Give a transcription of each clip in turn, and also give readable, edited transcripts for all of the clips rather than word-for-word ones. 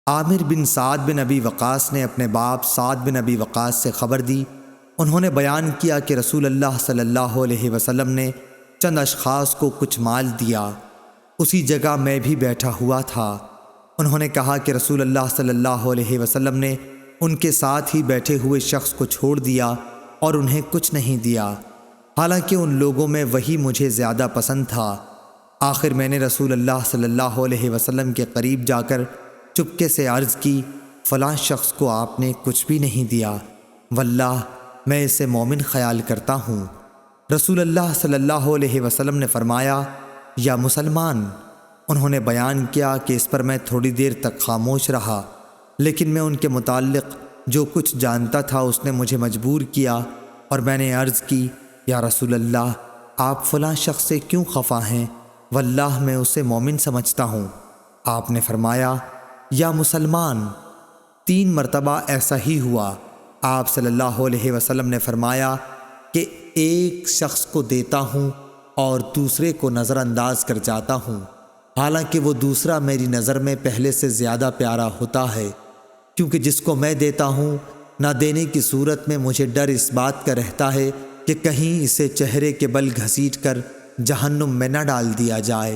عامر بن سعد بن ابی وقاص نے اپنے باپ سعد بن ابی وقاص سے خبر دی۔ انہوں نے بیان کیا کہ رسول اللہ صلی اللہ علیہ وسلم نے چند اشخاص کو کچھ مال دیا۔ اسی جگہ میں بھی بیٹھا ہوا تھا۔ انہوں نے کہا کہ رسول اللہ صلی اللہ علیہ وسلم نے ان کے ساتھ ہی بیٹھے ہوئے شخص کو چھوڑ دیا اور انہیں کچھ نہیں دیا، حالانکہ ان لوگوں میں وہی مجھے زیادہ پسند تھا۔ آخر میں نے رسول اللہ صلی اللہ علیہ وسلم کے قریب جا کر چپکے سے عرض کی، فلاں شخص کو آپ نے کچھ بھی نہیں دیا، واللہ میں اسے مومن خیال کرتا ہوں۔ رسول اللہ صلی اللہ علیہ وسلم نے فرمایا، یا مسلمان۔ انہوں نے بیان کیا کہ اس پر میں تھوڑی دیر تک خاموش رہا، لیکن میں ان کے متعلق جو کچھ جانتا تھا اس نے مجھے مجبور کیا، اور میں نے عرض کی، یا رسول اللہ، آپ فلاں شخص سے کیوں خفا ہیں؟ واللہ میں اسے مومن سمجھتا ہوں۔ آپ نے فرمایا، یا مسلمان۔ 3 مرتبہ ایسا ہی ہوا۔ آپ صلی اللہ علیہ وسلم نے فرمایا کہ ایک شخص کو دیتا ہوں اور دوسرے کو نظر انداز کر جاتا ہوں، حالانکہ وہ دوسرا میری نظر میں پہلے سے زیادہ پیارا ہوتا ہے، کیونکہ جس کو میں دیتا ہوں نہ دینے کی صورت میں مجھے ڈر اس بات کا رہتا ہے کہ کہیں اسے چہرے کے بل گھسیٹ کر جہنم میں نہ ڈال دیا جائے۔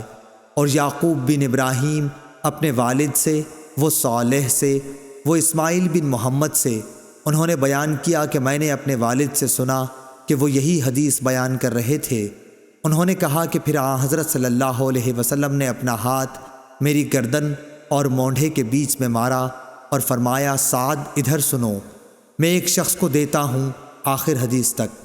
اور یعقوب بن ابراہیم اپنے والد سے، وہ صالح سے، وہ اسماعیل بن محمد سے، انہوں نے بیان کیا کہ میں نے اپنے والد سے سنا کہ وہ یہی حدیث بیان کر رہے تھے۔ انہوں نے کہا کہ پھر حضرت صلی اللہ علیہ وسلم نے اپنا ہاتھ میری گردن اور مونڈھے کے بیچ میں مارا اور فرمایا، سعد ادھر سنو، میں ایک شخص کو دیتا ہوں، آخر حدیث تک۔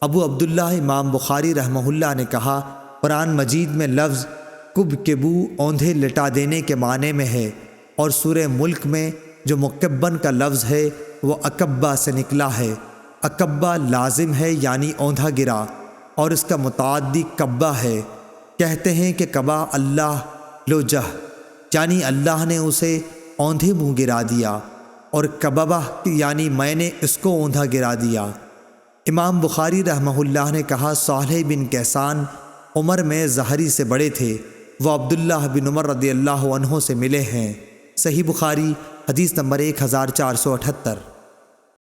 ابو عبداللہ امام بخاری رحمہ اللہ نے کہا، قرآن مجید میں لفظ کبکبو اوندھے لٹا دینے کے معنی میں ہے، اور سورہ ملک میں جو مکبن کا لفظ ہے وہ اکبہ سے نکلا ہے۔ اکبہ لازم ہے یعنی اوندھا گرا، اور اس کا متعدی کبہ ہے۔ کہتے ہیں کہ کبا اللہ لوجہ، یعنی اللہ نے اسے اوندھے منہ گرا دیا، اور کببہ یعنی میں نے اس کو اوندھا گرا دیا۔ امام بخاری رحمہ اللہ نے کہا، صالح بن کیسان عمر میں زہری سے بڑے تھے، وہ عبداللہ بن عمر رضی اللہ عنہ سے ملے ہیں۔ صحیح بخاری حدیث نمبر 1478۔